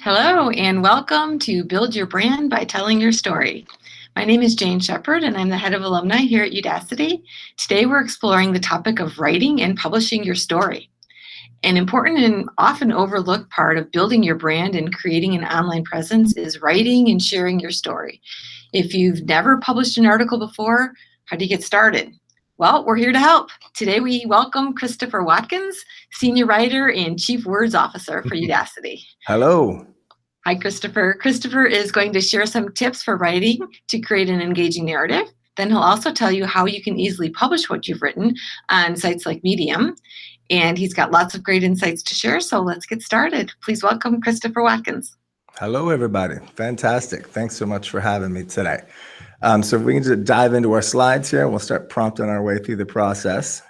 Hello, and welcome to Build Your Brand by Telling Your Story. My name is Jane Shepard, and I'm the head of alumni here at Udacity. Today, we're exploring the topic of writing and publishing your story. An important and often overlooked part of building your brand and creating an online presence is writing and sharing your story. If you've never published an article before, how do you get started? Well, we're here to help. Today, we welcome Christopher Watkins, Senior Writer and Chief Words Officer for Udacity. Hello. Hi, Christopher. Christopher is going to share some tips for writing to create an engaging narrative. Then he'll also tell you how you can easily publish what you've written on sites like Medium. And he's got lots of great insights to share, so let's get started. Please welcome Christopher Watkins. Hello, everybody. Fantastic. Thanks so much for having me today. So if we can just dive into our slides here, we'll start prompting our way through the process.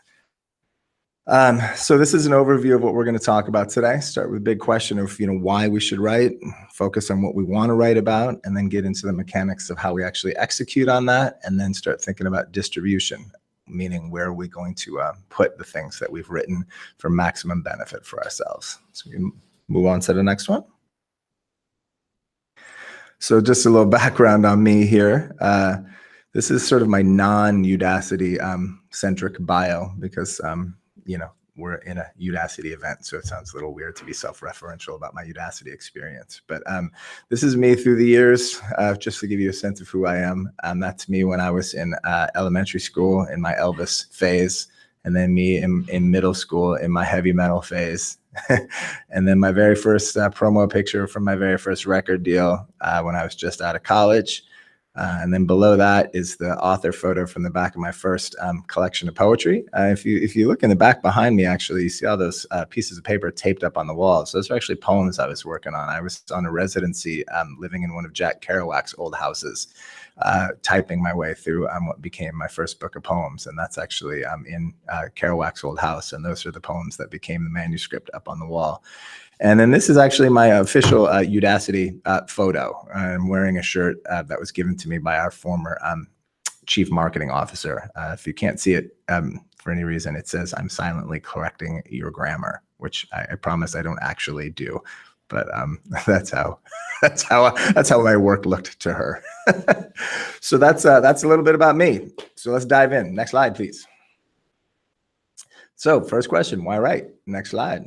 So this is an overview of what we're going to talk about today. Start with a big question of, why we should write, focus on what we want to write about, and then get into the mechanics of how we actually execute on that, and then start thinking about distribution, meaning where are we going to put the things that we've written for maximum benefit for ourselves. So we can move on to the next one. So just a little background on me here. This is sort of my non-Udacity centric bio because we're in a Udacity event, so it sounds a little weird to be self-referential about my Udacity experience. But this is me through the years, just to give you a sense of who I am. That's me when I was in elementary school in my Elvis phase, and then me in middle school in my heavy metal phase. And then my very first promo picture from my very first record deal when I was just out of college. And then below that is the author photo from the back of my first collection of poetry. If you look in the back behind me, actually, you see all those pieces of paper taped up on the walls. Those are actually poems I was working on. I was on a residency living in one of Jack Kerouac's old houses, typing my way through what became my first book of poems. And that's actually in Kerouac's old house. And those are the poems that became the manuscript up on the wall. And then this is actually my official Udacity photo. I'm wearing a shirt that was given to me by our former chief marketing officer. If you can't see it for any reason, it says, "I'm silently correcting your grammar," which I promise I don't actually do. But that's how my work looked to her. So that's a little bit about me. So let's dive in. Next slide, please. So first question, why write? Next slide.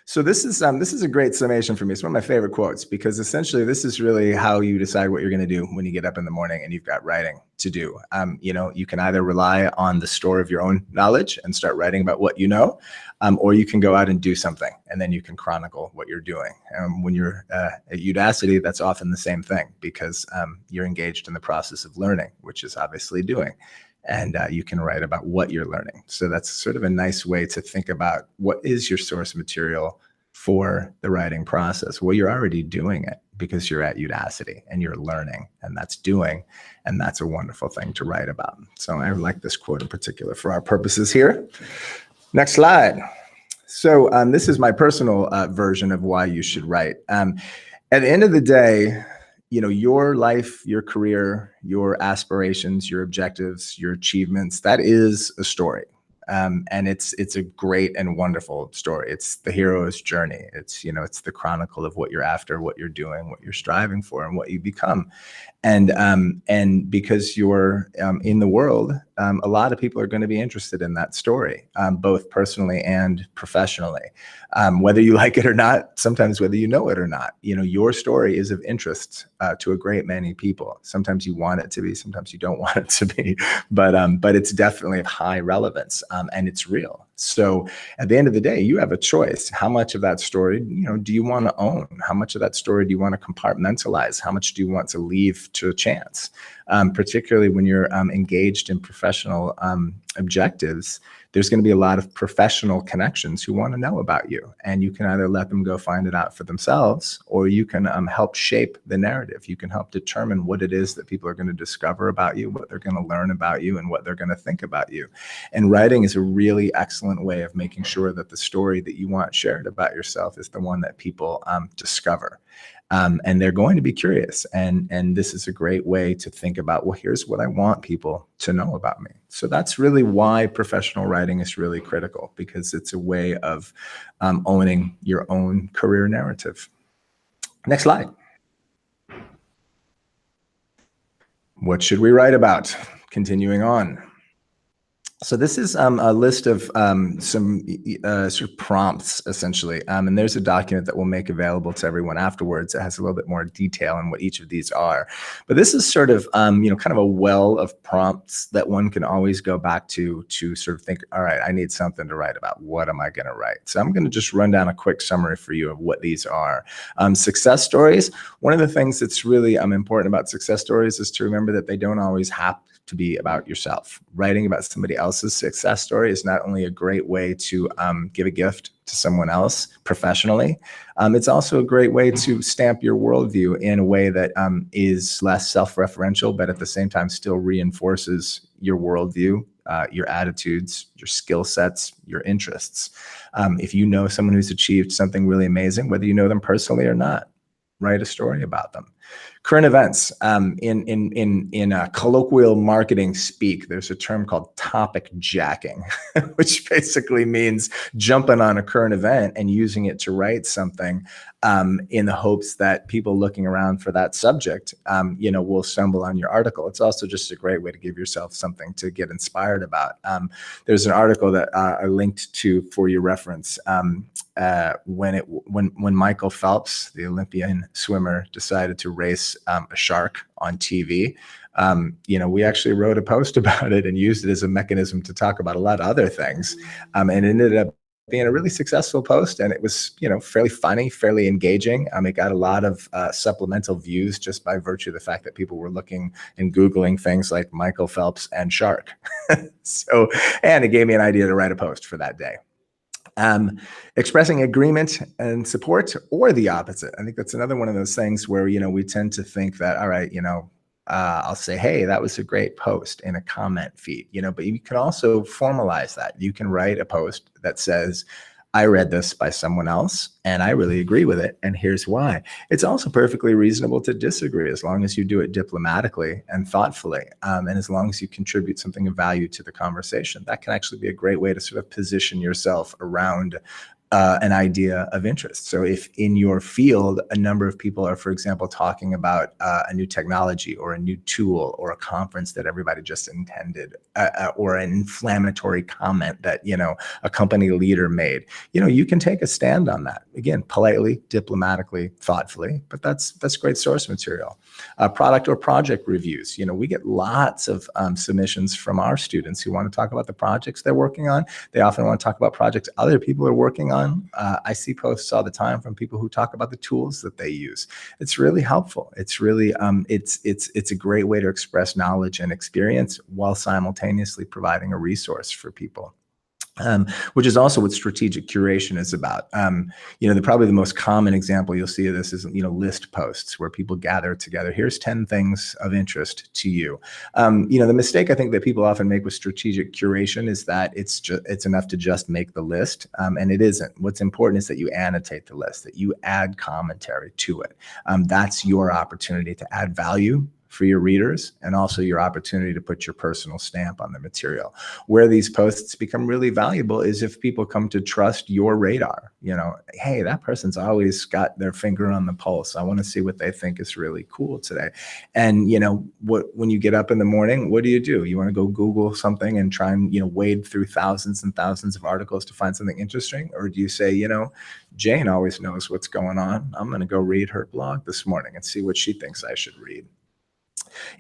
So this is a great summation for me. It's one of my favorite quotes because essentially this is really how you decide what you're going to do when you get up in the morning and you've got writing to do. You can either rely on the store of your own knowledge and start writing about what you know, or you can go out and do something and then you can chronicle what you're doing. When you're at Udacity, that's often the same thing because you're engaged in the process of learning, which is obviously doing. And you can write about what you're learning. So that's sort of a nice way to think about what is your source material for the writing process. Well, you're already doing it because you're at Udacity and you're learning, and that's doing, and that's a wonderful thing to write about. So I like this quote in particular for our purposes here. Next slide. So this is my personal version of why you should write. At the end of the day, your life, your career, your aspirations, your objectives, your achievements, that is a story. And it's a great and wonderful story. It's the hero's journey. It's the chronicle of what you're after, what you're doing, what you're striving for, and what you become. And because you're in the world, a lot of people are going to be interested in that story, both personally and professionally. Whether you like it or not, sometimes whether you know it or not, your story is of interest to a great many people. Sometimes you want it to be, sometimes you don't want it to be, but it's definitely of high relevance and it's real. So at the end of the day, you have a choice. How much of that story, do you want to own? How much of that story do you want to compartmentalize? How much do you want to leave to a chance? Particularly when you're engaged in professional objectives, there's going to be a lot of professional connections who want to know about you. And you can either let them go find it out for themselves, or you can help shape the narrative. You can help determine what it is that people are going to discover about you, what they're going to learn about you, and what they're going to think about you. And writing is a really excellent way of making sure that the story that you want shared about yourself is the one that people discover. And they're going to be curious. And this is a great way to think about, well, here's what I want people to know about me. So that's really why professional writing is really critical, because it's a way of owning your own career narrative. Next slide. What should we write about? Continuing on. So this is a list of some sort of prompts, essentially. And there's a document that we'll make available to everyone afterwards. It has a little bit more detail on what each of these are. But this is sort of, kind of a well of prompts that one can always go back to sort of think, all right, I need something to write about. What am I going to write? So I'm going to just run down a quick summary for you of what these are. Success stories. One of the things that's really important about success stories is to remember that they don't always have to be about yourself. Writing about somebody else's success story is not only a great way to give a gift to someone else professionally, it's also a great way to stamp your worldview in a way that is less self-referential, but at the same time still reinforces your worldview, your attitudes, your skill sets, your interests. If you know someone who's achieved something really amazing, whether you know them personally or not, write a story about them. Current events. In colloquial marketing speak, there's a term called topic jacking, which basically means jumping on a current event and using it to write something in the hopes that people looking around for that subject, will stumble on your article. It's also just a great way to give yourself something to get inspired about. There's an article that I linked to for your reference. When Michael Phelps, the Olympian swimmer, decided to race a shark on TV, we actually wrote a post about it and used it as a mechanism to talk about a lot of other things, and it ended up being a really successful post, and it was fairly funny, fairly engaging. It got a lot of supplemental views just by virtue of the fact that people were looking and Googling things like Michael Phelps and shark. And it gave me an idea to write a post for that day. Expressing agreement and support, or the opposite. I think that's another one of those things where, we tend to think that, all right, I'll say, hey, that was a great post in a comment feed, but you can also formalize that. You can write a post that says, I read this by someone else and I really agree with it, and here's why. It's also perfectly reasonable to disagree as long as you do it diplomatically and thoughtfully, and as long as you contribute something of value to the conversation. That can actually be a great way to sort of position yourself around an idea of interest. So if in your field, a number of people are, for example, talking about a new technology or a new tool or a conference that everybody just attended, or an inflammatory comment that, a company leader made, you can take a stand on that. Again, politely, diplomatically, thoughtfully, but that's great source material. Product or project reviews. We get lots of submissions from our students who want to talk about the projects they're working on. They often want to talk about projects other people are working on. I see posts all the time from people who talk about the tools that they use. It's really helpful. It's really it's a great way to express knowledge and experience while simultaneously providing a resource for people. Which is also what strategic curation is about. Probably the most common example you'll see of this is, list posts where people gather together. Here's 10 things of interest to you. The mistake I think that people often make with strategic curation is that it's enough to just make the list, and it isn't. What's important is that you annotate the list, that you add commentary to it. That's your opportunity to add value for your readers, and also your opportunity to put your personal stamp on the material. Where these posts become really valuable is if people come to trust your radar. Hey, that person's always got their finger on the pulse. I want to see what they think is really cool today. And when you get up in the morning, what do? You want to go Google something and try and wade through thousands and thousands of articles to find something interesting? Or do you say, Jane always knows what's going on. I'm going to go read her blog this morning and see what she thinks I should read.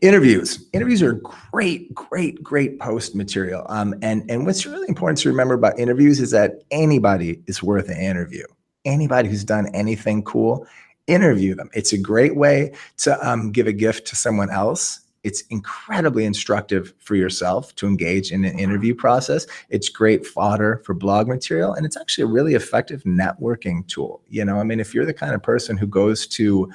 Interviews are great post material. And what's really important to remember about interviews is that anybody is worth an interview. Anybody who's done anything cool, interview them. It's a great way to give a gift to someone else. It's incredibly instructive for yourself to engage in an interview process. It's great fodder for blog material, and it's actually a really effective networking tool. If you're the kind of person who goes to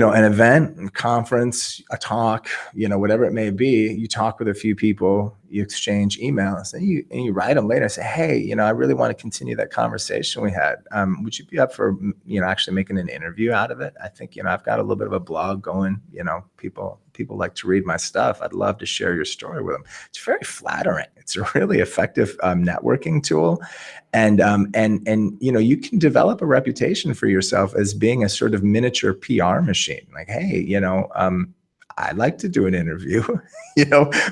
an event, a conference, a talk, whatever it may be, you talk with a few people, you exchange emails, and you write them later and say, hey, I really want to continue that conversation we had. Would you be up for, actually making an interview out of it? I think, I've got a little bit of a blog going, people like to read my stuff. I'd love to share your story with them. It's very flattering. It's a really effective networking tool. And you can develop a reputation for yourself as being a sort of miniature PR machine. Like, hey, I'd like to do an interview.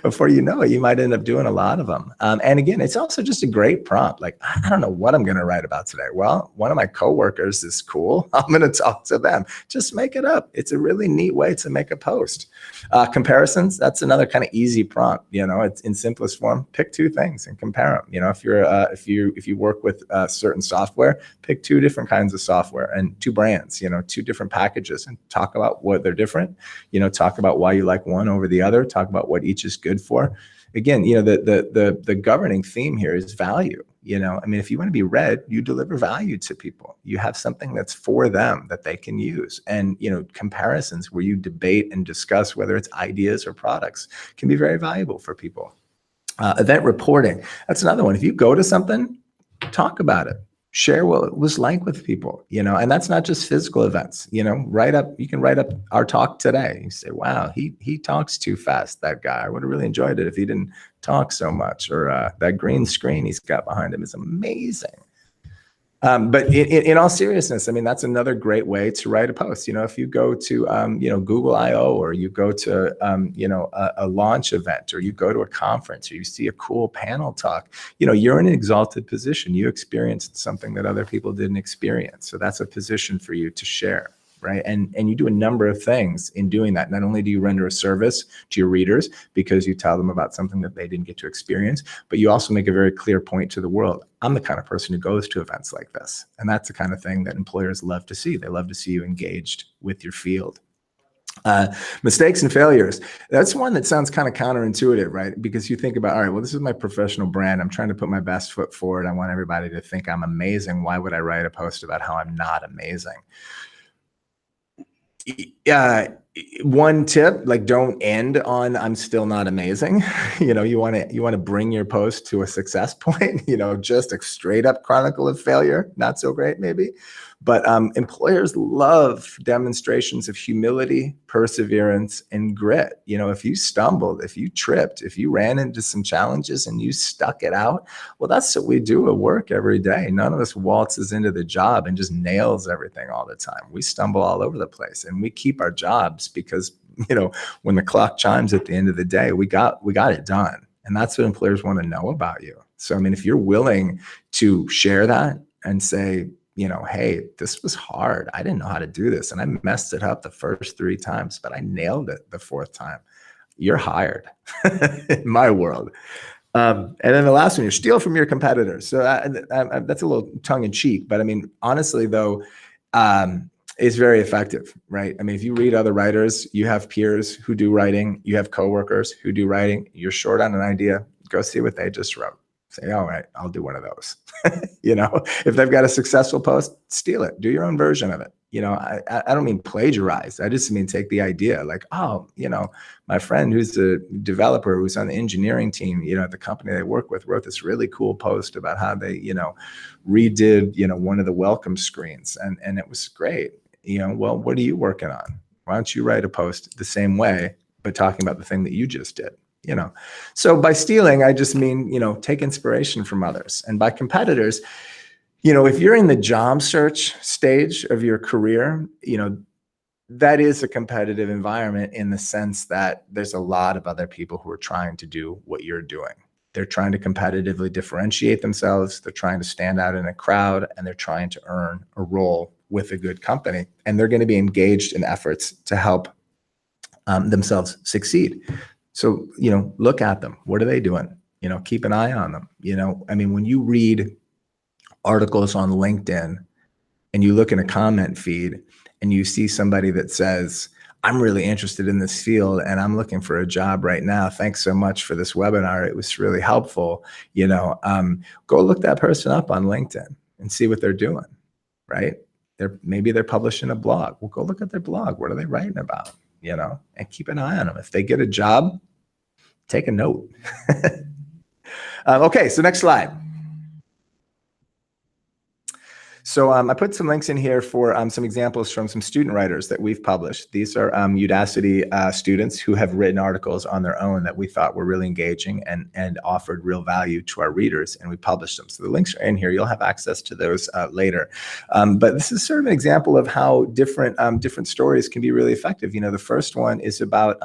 Before you know it, you might end up doing a lot of them. And again, it's also just a great prompt. Like, I don't know what I'm going to write about today. Well, one of my coworkers is cool. I'm going to talk to them. Just make it up. It's a really neat way to make a post. Comparisons, that's another kind of easy prompt. It's in simplest form. Pick two things and compare them. If you work with certain software, pick two different kinds of software and two brands, two different packages, and talk about what they're different. Talk about why you like one over the other. Talk about what each is good for. Again, the governing theme here is value. If you want to be read, you deliver value to people. You have something that's for them that they can use. And, comparisons where you debate and discuss whether it's ideas or products can be very valuable for people. Event reporting, that's another one. If you go to something, talk about it. Share what it was like with people, and that's not just physical events. You can write up our talk today. You say, wow, he talks too fast, that guy. I would have really enjoyed it if he didn't talk so much. Or that green screen he's got behind him is amazing. But in all seriousness, that's another great way to write a post. If you go to, Google I/O, or you go to, a launch event, or you go to a conference, or you see a cool panel talk, you're in an exalted position. You experienced something that other people didn't experience. So that's a position for you to share. Right. And you do a number of things in doing that. Not only do you render a service to your readers because you tell them about something that they didn't get to experience, but you also make a very clear point to the world. I'm the kind of person who goes to events like this. And that's the kind of thing that employers love to see. They love to see you engaged with your field. Mistakes and failures. That's one that sounds kind of counterintuitive, right? Because you think about, all right, well, this is my professional brand. I'm trying to put my best foot forward. I want everybody to think I'm amazing. Why would I write a post about how I'm not amazing? One tip, like, don't end on "I'm still not amazing." You want to bring your post to a success point. Just a straight up chronicle of failure, not so great maybe. But employers love demonstrations of humility, perseverance, and grit. If you stumbled, if you tripped, if you ran into some challenges and you stuck it out, well, that's what we do at work every day. None of us waltzes into the job and just nails everything all the time. We stumble all over the place, and we keep our jobs because, when the clock chimes at the end of the day, we got it done. And that's what employers want to know about you. So, if you're willing to share that and say, hey, this was hard. I didn't know how to do this. And I messed it up the first 3 times, but I nailed it the 4th time. You're hired in my world. And then the last one, you steal from your competitors. So that's a little tongue in cheek, but honestly though, it's very effective, right? If you read other writers, you have peers who do writing, you have coworkers who do writing, you're short on an idea, go see what they just wrote. Say, all right, I'll do one of those. If they've got a successful post, steal it. Do your own version of it. I don't mean plagiarize. I just mean take the idea. Like, oh, my friend who's a developer who's on the engineering team, at the company they work with, wrote this really cool post about how they, redid, one of the welcome screens, and it was great. Well, what are you working on? Why don't you write a post the same way, but talking about the thing that you just did? So by stealing, I just mean, take inspiration from others. And by competitors, if you're in the job search stage of your career, that is a competitive environment in the sense that there's a lot of other people who are trying to do what you're doing. They're trying to competitively differentiate themselves. They're trying to stand out in a crowd, and they're trying to earn a role with a good company. And they're going to be engaged in efforts to help themselves succeed. So, look at them. What are they doing? Keep an eye on them. When you read articles on LinkedIn and you look in a comment feed and you see somebody that says, I'm really interested in this field and I'm looking for a job right now. Thanks so much for this webinar. It was really helpful. Go look that person up on LinkedIn and see what they're doing, right? maybe they're publishing a blog. Well, go look at their blog. What are they writing about? And keep an eye on them. If they get a job, take a note. Okay, so next slide. So I put some links in here for some examples from some student writers that we've published. These are Udacity students who have written articles on their own that we thought were really engaging and offered real value to our readers, and we published them. So the links are in here. You'll have access to those later. But this is sort of an example of how different stories can be really effective. The first one is about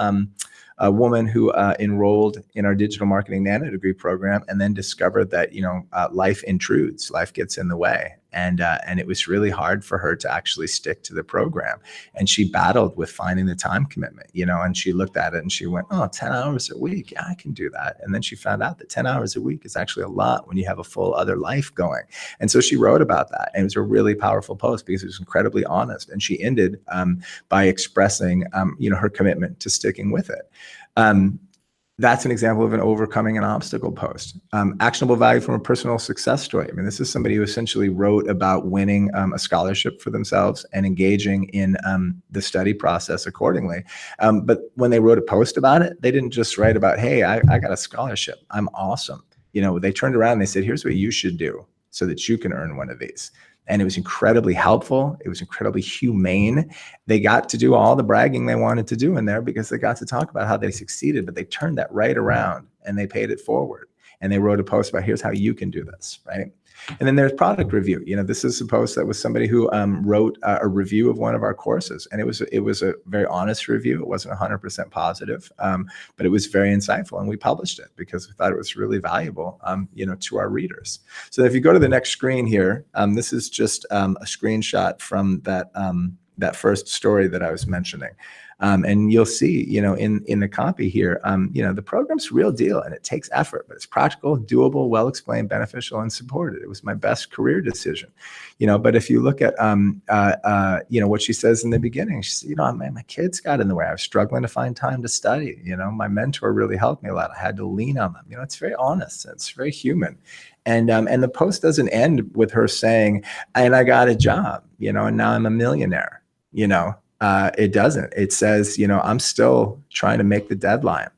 a woman who enrolled in our digital marketing nano degree program and then discovered that, life intrudes, life gets in the way. And it was really hard for her to actually stick to the program. And she battled with finding the time commitment, and she looked at it and she went, 10 hours a week. Yeah, I can do that. And then she found out that 10 hours a week is actually a lot when you have a full other life going. And so she wrote about that. And it was a really powerful post because it was incredibly honest. And she ended by expressing, her commitment to sticking with it. That's an example of an overcoming an obstacle post. Actionable value from a personal success story. I mean, this is somebody who essentially wrote about winning a scholarship for themselves and engaging in the study process accordingly. But when they wrote a post about it, they didn't just write about, hey, I got a scholarship. I'm awesome. They turned around and they said, here's what you should do so that you can earn one of these. And it was incredibly helpful. It was incredibly humane. They got to do all the bragging they wanted to do in there because they got to talk about how they succeeded, but they turned that right around and they paid it forward. And they wrote a post about, here's how you can do this, right? And then there's product review. This is a post that was somebody who wrote a review of one of our courses. And it was a very honest review. It wasn't 100% positive, but it was very insightful. And we published it because we thought it was really valuable, to our readers. So if you go to the next screen here, this is just a screenshot from that first story that I was mentioning. And you'll see, in the copy here, the program's real deal and it takes effort, but it's practical, doable, well-explained, beneficial, and supported. It was my best career decision, but if you look at, what she says in the beginning, she said, man, my kids got in the way. I was struggling to find time to study. My mentor really helped me a lot. I had to lean on them. It's very honest. It's very human. And the post doesn't end with her saying, and I got a job, and now I'm a millionaire, it doesn't. It says, I'm still trying to make the deadline.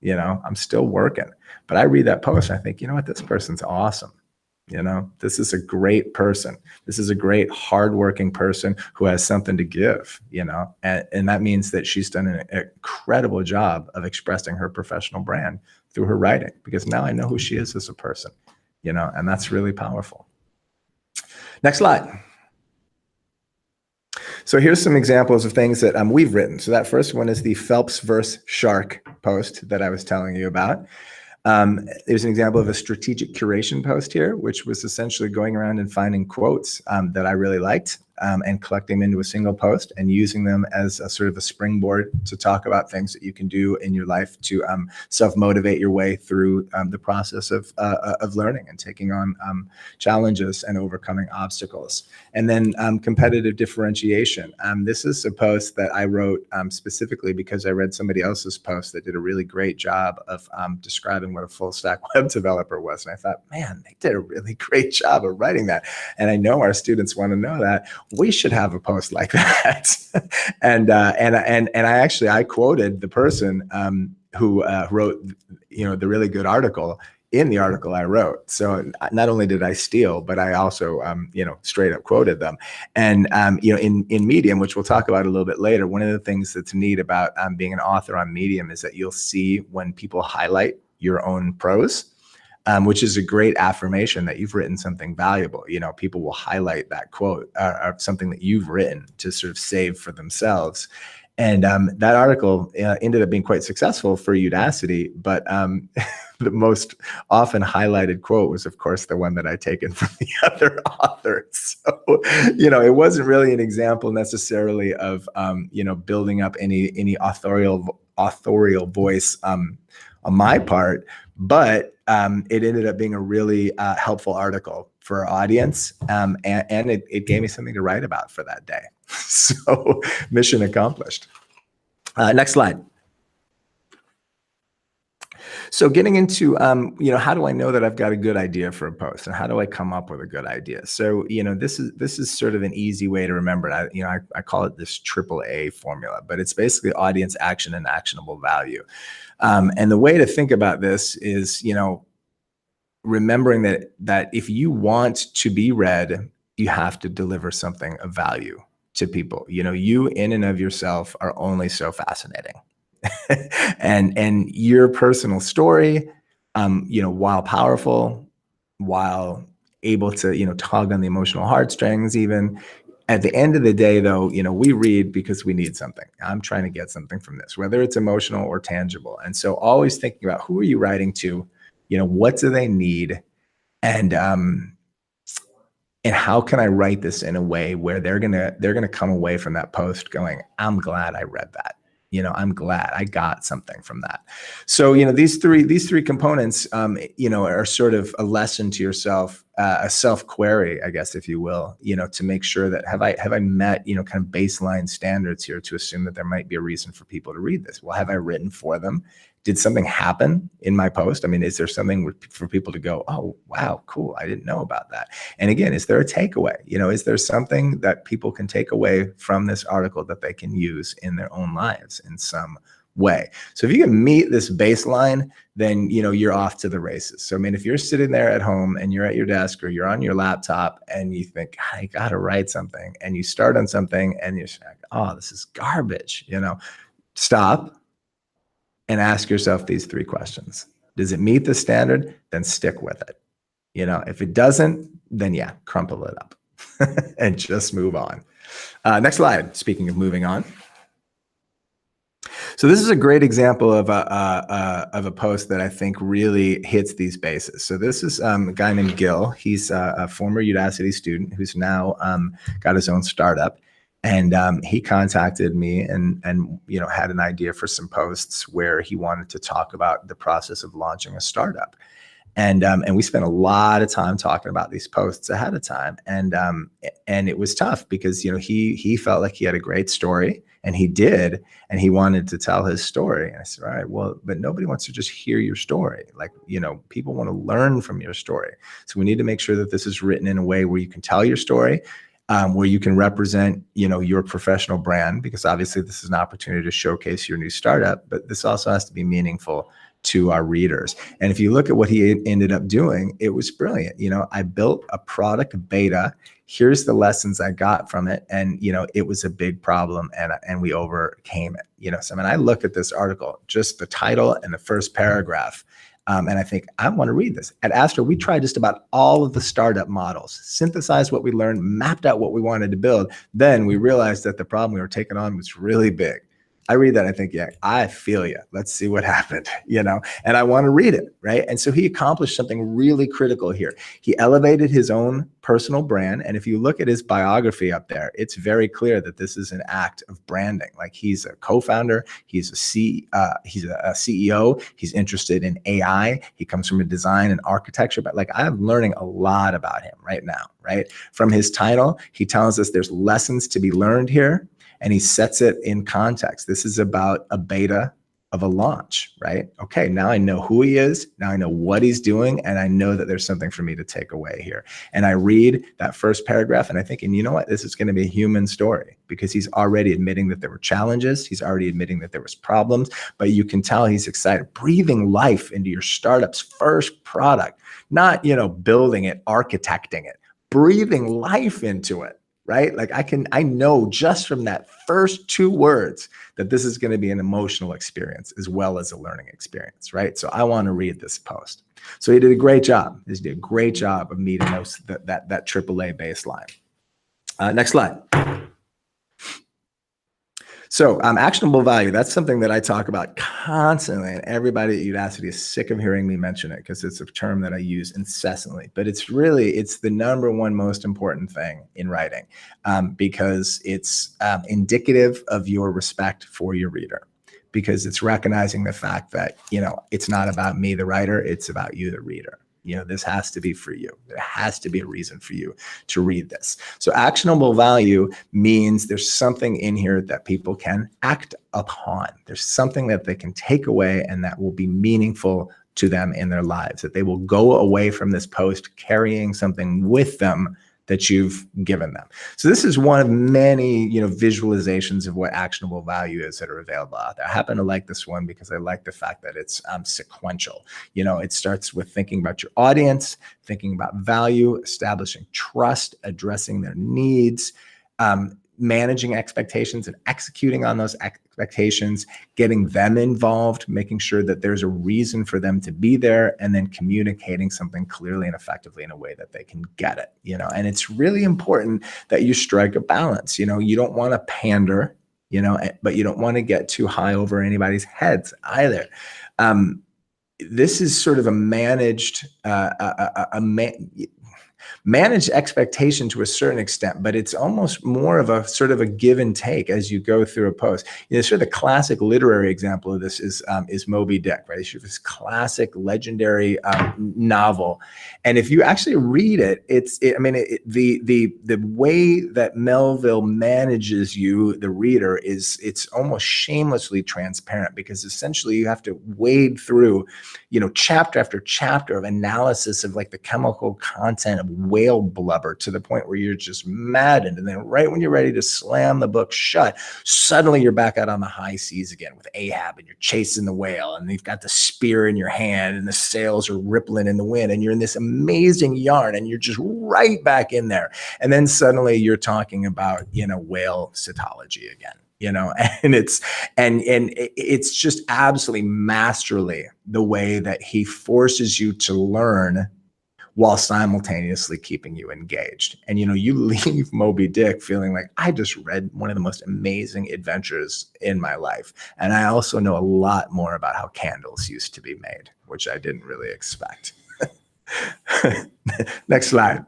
I'm still working. But I read that post and I think, what, this person's awesome. This is a great person. This is a great hardworking person who has something to give, and that means that she's done an incredible job of expressing her professional brand through her writing, because now I know who she is as a person, and that's really powerful. Next slide. So here's some examples of things that we've written. So that first one is the Phelps versus Shark post that I was telling you about. There's an example of a strategic curation post here, which was essentially going around and finding quotes that I really liked and collecting them into a single post and using them as a sort of a springboard to talk about things that you can do in your life to self-motivate your way through the process of learning and taking on challenges and overcoming obstacles. And then competitive differentiation. This is a post that I wrote specifically because I read somebody else's post that did a really great job of describing what a full stack web developer was. And I thought, man, they did a really great job of writing that. And I know our students want to know that. We should have a post like that. and I quoted the person who wrote, the really good article in the article I wrote. So not only did I steal, but I also, straight up quoted them. And, in Medium, which we'll talk about a little bit later, one of the things that's neat about being an author on Medium is that you'll see when people highlight your own prose, which is a great affirmation that you've written something valuable. People will highlight that quote or something that you've written to sort of save for themselves. And that article ended up being quite successful for Udacity, but the most often highlighted quote was, of course, the one that I taken from the other author. So, it wasn't really an example necessarily of, building up any authorial voice on my part, but it ended up being a really helpful article for our audience, and it gave me something to write about for that day. So mission accomplished. Next slide. So getting into, how do I know that I've got a good idea for a post, and how do I come up with a good idea? So, this is sort of an easy way to remember it. I call it this triple A formula, but it's basically audience, action, and actionable value. And the way to think about this is, remembering that if you want to be read, you have to deliver something of value to people. You in and of yourself are only so fascinating. and your personal story, while powerful, while able to, tug on the emotional heartstrings, even at the end of the day, though, we read because we need something. I'm trying to get something from this, whether it's emotional or tangible. And so always thinking about, who are you writing to? What do they need? And how can I write this in a way where they're gonna come away from that post going, I'm glad I read that. I'm glad I got something from that. So, these three components, are sort of a lesson to yourself, a self-query, I guess, if you will, to make sure that have I met, kind of baseline standards here to assume that there might be a reason for people to read this. Well, have I written for them? Did something happen in my post? I mean, is there something for people to go, oh, wow, cool, I didn't know about that? And again, is there a takeaway? Is there something that people can take away from this article that they can use in their own lives in some way? So if you can meet this baseline, then, you're off to the races. So, I mean, if you're sitting there at home and you're at your desk or you're on your laptop and you think, I got to write something, and you start on something and you're like, oh, this is garbage, stop and ask yourself these three questions. Does it meet the standard? Then stick with it. If it doesn't, then yeah, crumple it up and just move on. Next slide. Speaking of moving on. So this is a great example of a post that I think really hits these bases. So this is a guy named Gil. He's a former Udacity student who's now got his own startup. And he contacted me and had an idea for some posts where he wanted to talk about the process of launching a startup. And we spent a lot of time talking about these posts ahead of time. And it was tough because, he felt like he had a great story, and he did, and he wanted to tell his story. And I said, all right, well, but nobody wants to just hear your story. Like, people want to learn from your story. So we need to make sure that this is written in a way where you can tell your story, where you can represent, your professional brand, because obviously this is an opportunity to showcase your new startup, but this also has to be meaningful to our readers. And if you look at what he ended up doing, it was brilliant. I built a product beta. Here's the lessons I got from it. And, it was a big problem, and we overcame it. So when I look at this article, just the title and the first paragraph, and I think, I want to read this. At Astra, we tried just about all of the startup models, synthesized what we learned, mapped out what we wanted to build. Then we realized that the problem we were taking on was really big. I read that, I think, yeah, I feel you. Let's see what happened, and I want to read it, right? And so he accomplished something really critical here. He elevated his own personal brand. And if you look at his biography up there, it's very clear that this is an act of branding. Like, he's a co-founder, he's a CEO, he's interested in AI, he comes from a design and architecture, but like, I'm learning a lot about him right now, right? From his title, he tells us there's lessons to be learned here. And he sets it in context. This is about a beta of a launch, right? Okay, now I know who he is. Now I know what he's doing. And I know that there's something for me to take away here. And I read that first paragraph and I think, and you know what? This is going to be a human story, because he's already admitting that there were challenges. He's already admitting that there was problems, but you can tell he's excited, breathing life into your startup's first product, not, building it, architecting it, breathing life into it. Right? Like, I know just from that first two words that this is going to be an emotional experience as well as a learning experience, right? So I want to read this post. So he did a great job. He did a great job of meeting that AAA baseline. Next slide. So actionable value, that's something that I talk about constantly, and everybody at Udacity is sick of hearing me mention it because it's a term that I use incessantly, but it's the number one most important thing in writing, because it's indicative of your respect for your reader, because it's recognizing the fact that, it's not about me, the writer, it's about you, the reader. This has to be for you. There has to be a reason for you to read this. So actionable value means there's something in here that people can act upon. There's something that they can take away and that will be meaningful to them in their lives, that they will go away from this post carrying something with them that you've given them. So this is one of many, visualizations of what actionable value is that are available out there. I happen to like this one because I like the fact that it's sequential. It starts with thinking about your audience, thinking about value, establishing trust, addressing their needs, managing expectations and executing on those expectations, getting them involved, making sure that there's a reason for them to be there, and then communicating something clearly and effectively in a way that they can get it, and it's really important that you strike a balance. You don't want to pander, but you don't want to get too high over anybody's heads either. This is sort of a managed, manage expectation to a certain extent, but it's almost more of a sort of a give and take as you go through a post. Sort of the classic literary example of this is Moby Dick, right? It's this classic legendary novel, and if you actually read it, the way that Melville manages you, the reader, it's almost shamelessly transparent, because essentially you have to wade through, chapter after chapter of analysis of like the chemical content of whale blubber to the point where you're just maddened. And then right when you're ready to slam the book shut, suddenly you're back out on the high seas again with Ahab, and you're chasing the whale, and you've got the spear in your hand, and the sails are rippling in the wind, and you're in this amazing yarn, and you're just right back in there. And then suddenly you're talking about, whale cytology again. And it's just absolutely masterly the way that he forces you to learn while simultaneously keeping you engaged. And, you leave Moby Dick feeling like, I just read one of the most amazing adventures in my life. And I also know a lot more about how candles used to be made, which I didn't really expect. Next slide.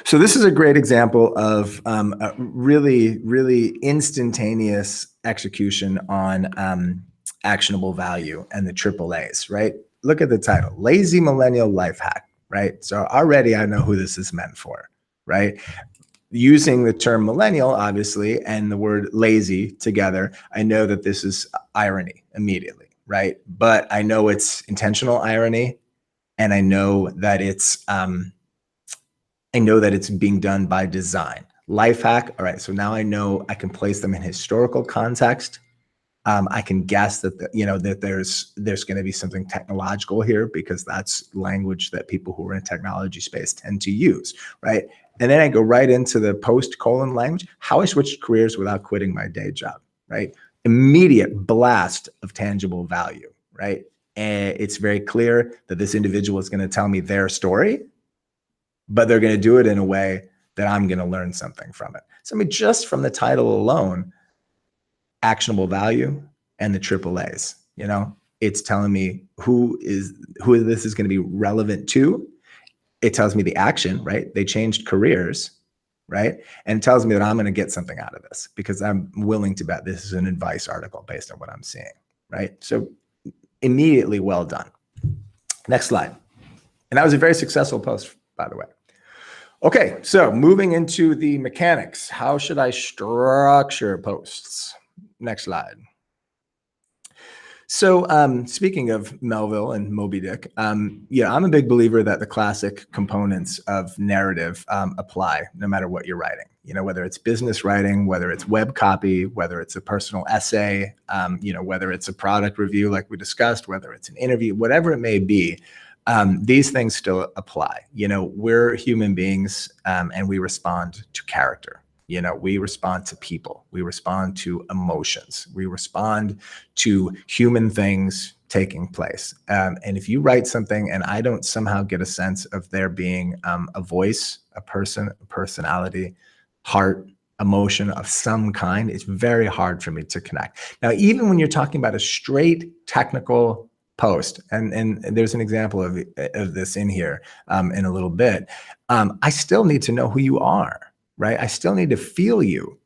So this is a great example of a really, really instantaneous execution on actionable value and the AAAs, right? Look at the title, Lazy Millennial Life Hack, right? So already I know who this is meant for, right? Using the term millennial, obviously, and the word lazy together, I know that this is irony immediately, right? But I know it's intentional irony, and I know that it's being done by design. Life hack, all right, so now I know I can place them in historical context. I can guess that that there's going to be something technological here, because that's language that people who are in technology space tend to use, right? And then I go right into the post-colon language, how I switched careers without quitting my day job, right? Immediate blast of tangible value, right? And it's very clear that this individual is going to tell me their story, but they're going to do it in a way that I'm going to learn something from it. So just from the title alone, actionable value and the AAAs, it's telling me who this is going to be relevant to. It tells me the action, right? They changed careers, right? And it tells me that I'm going to get something out of this, because I'm willing to bet this is an advice article based on what I'm seeing, right? So immediately well done. Next slide. And that was a very successful post, by the way. Okay, so moving into the mechanics. How should I structure posts? Next slide. So speaking of Melville and Moby Dick, I'm a big believer that the classic components of narrative apply no matter what you're writing. Whether it's business writing, whether it's web copy, whether it's a personal essay, whether it's a product review like we discussed, whether it's an interview, whatever it may be, these things still apply. We're human beings, and we respond to character. We respond to people, we respond to emotions, we respond to human things taking place. And if you write something and I don't somehow get a sense of there being a voice, a person, a personality, heart, emotion of some kind, it's very hard for me to connect. Now, even when you're talking about a straight technical post, and there's an example of this in here in a little bit, I still need to know who you are. Right? I still need to feel you,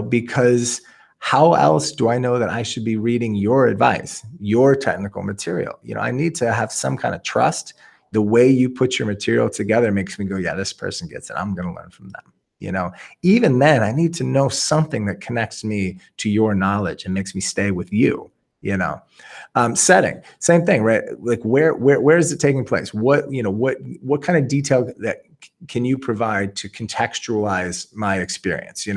because How else do I know that I should be reading your advice, your technical material? I need to have some kind of trust. The way you put your material together makes me go, yeah, this person gets it. I'm going to learn from them. Even then, I need to know something that connects me to your knowledge and makes me stay with you. Setting, same thing, right? Like where is it taking place? What kind of detail that can you provide to contextualize my experience?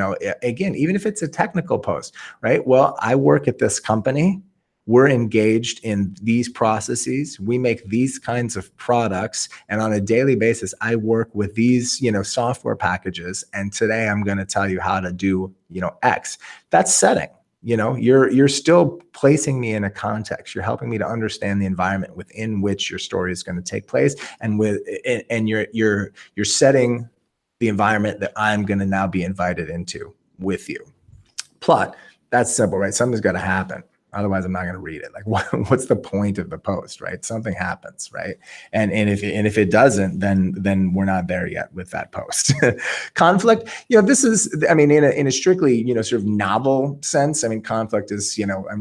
Again, even if it's a technical post, right? Well, I work at this company. We're engaged in these processes. We make these kinds of products. And on a daily basis, I work with these, software packages. And today I'm going to tell you how to do, X. That's setting. You're still placing me in a context. You're helping me to understand the environment within which your story is going to take place, and you're setting the environment that I'm going to now be invited into with you. Plot. That's simple, right? Something's got to happen. Otherwise, I'm not going to read it. Like, what's the point of the post, right? Something happens, right? And if it doesn't, then we're not there yet with that post. Conflict, this is, I mean, in a strictly, sort of novel sense. I mean, conflict is,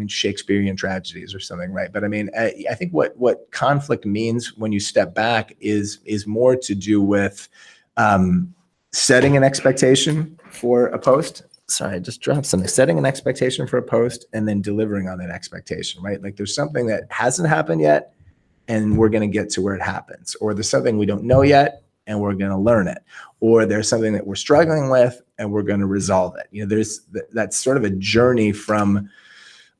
Shakespearean tragedies or something, right? But I mean, I think what conflict means when you step back is more to do with setting an expectation for a post. Sorry, I just dropped something. Setting an expectation for a post and then delivering on that expectation, right? Like there's something that hasn't happened yet and we're going to get to where it happens. Or there's something we don't know yet and we're going to learn it. Or there's something that we're struggling with and we're going to resolve it. There's that's sort of a journey from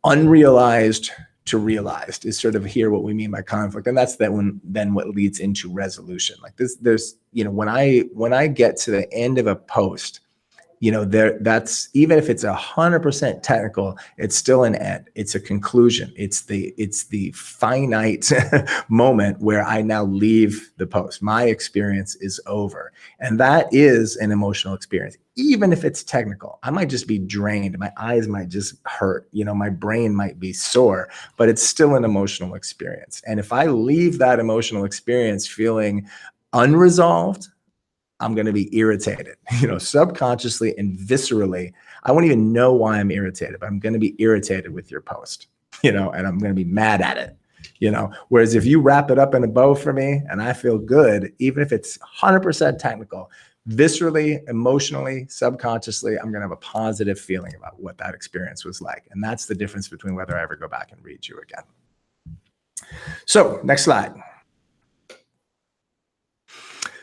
unrealized to realized is sort of here what we mean by conflict. And that's then what leads into resolution. Like there's, when I get to the end of a post, that's, even if it's 100% technical, it's still an end. It's a conclusion. It's the finite moment where I now leave the post. My experience is over. And that is an emotional experience. Even if it's technical, I might just be drained. My eyes might just hurt. My brain might be sore, but it's still an emotional experience. And if I leave that emotional experience feeling unresolved, I'm going to be irritated, subconsciously and viscerally. I won't even know why I'm irritated, but I'm going to be irritated with your post, and I'm going to be mad at it, whereas if you wrap it up in a bow for me and I feel good, even if it's 100% technical, viscerally, emotionally, subconsciously, I'm going to have a positive feeling about what that experience was like. And that's the difference between whether I ever go back and read you again. So next slide.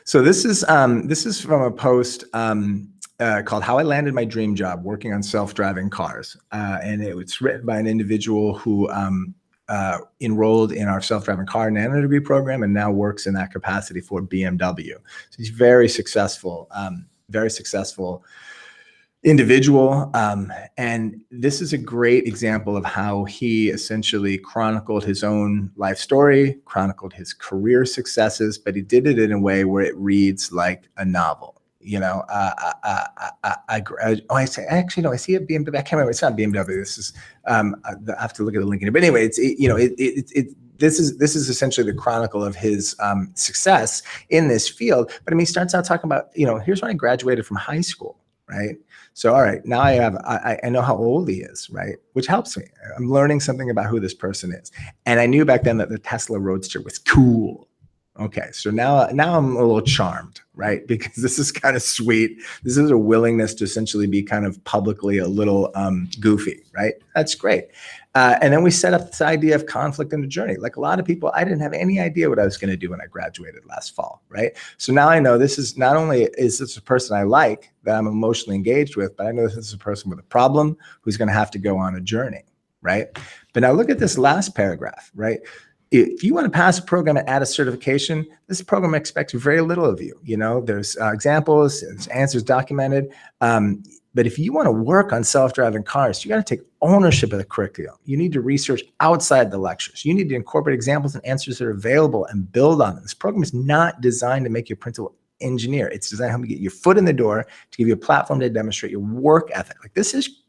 So this is from a post called "How I Landed My Dream Job Working on Self-Driving Cars," and it's written by an individual who enrolled in our self-driving car nanodegree program and now works in that capacity for BMW. So he's very successful individual. And this is a great example of how he essentially chronicled his own life story, chronicled his career successes, but he did it in a way where it reads like a novel. I see a BMW. I can't remember. It's not BMW. This is, I have to look at the link in it. But anyway, this is essentially the chronicle of his success in this field. But I mean, he starts out talking about, here's when I graduated from high school, right? So, all right, now I know how old he is, right? Which helps me. I'm learning something about who this person is. And I knew back then that the Tesla Roadster was cool. Okay, so now I'm a little charmed, right? Because this is kind of sweet. This is a willingness to essentially be kind of publicly a little goofy, right? That's great. And then we set up this idea of conflict in the journey. Like a lot of people, I didn't have any idea what I was going to do when I graduated last fall, right? So now I know this is not only is this a person I like that I'm emotionally engaged with, but I know this is a person with a problem who's going to have to go on a journey, right? But now look at this last paragraph, right? If you want to pass a program and add a certification, this program expects very little of you. There's examples, there's answers documented. But if you want to work on self-driving cars, you got to take ownership of the curriculum. You need to research outside the lectures. You need to incorporate examples and answers that are available and build on them. This program is not designed to make you a principal engineer. It's designed to help you get your foot in the door, to give you a platform to demonstrate your work ethic. Like this is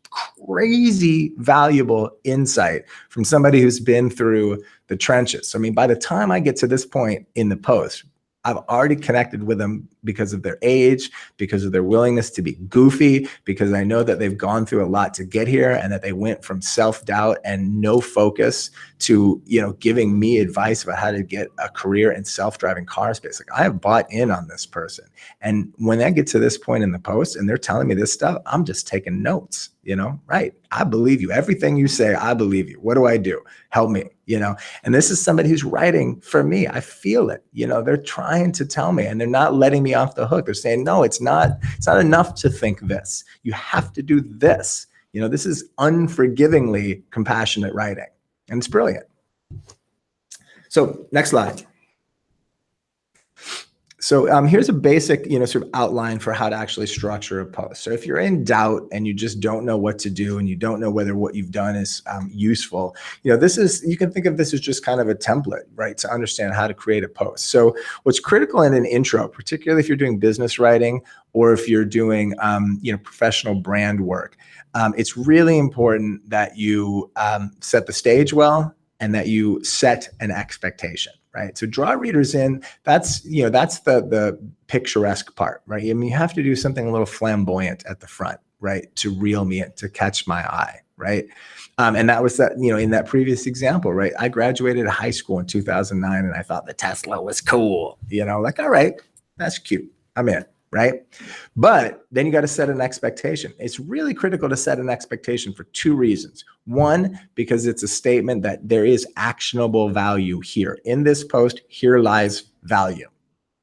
crazy valuable insight from somebody who's been through the trenches. So, I mean, by the time I get to this point in the post, I've already connected with them because of their age, because of their willingness to be goofy, because I know that they've gone through a lot to get here and that they went from self-doubt and no focus to, giving me advice about how to get a career in self-driving car space. Like, I have bought in on this person. And when I get to this point in the post and they're telling me this stuff, I'm just taking notes, right? I believe you. Everything you say, I believe you. What do I do? Help me, and this is somebody who's writing for me. I feel it, they're trying to tell me and they're not letting me off the hook. They're saying, no, it's not enough to think this. You have to do this. This is unforgivingly compassionate writing, and it's brilliant. So next slide. So here's a basic, sort of outline for how to actually structure a post. So if you're in doubt and you just don't know what to do and you don't know whether what you've done is useful, you can think of this as just kind of a template, right, to understand how to create a post. So what's critical in an intro, particularly if you're doing business writing or if you're doing, professional brand work, it's really important that you set the stage well and that you set an expectation. Right. So draw readers in. That's the picturesque part, right? I mean, you have to do something a little flamboyant at the front, right, to reel me in, to catch my eye, right? And that was that, in that previous example, right? I graduated high school in 2009 and I thought the Tesla was cool, like, all right, that's cute. I'm in. Right. But then you got to set an expectation. It's really critical to set an expectation for two reasons. One, because it's a statement that there is actionable value here. In this post, here lies value,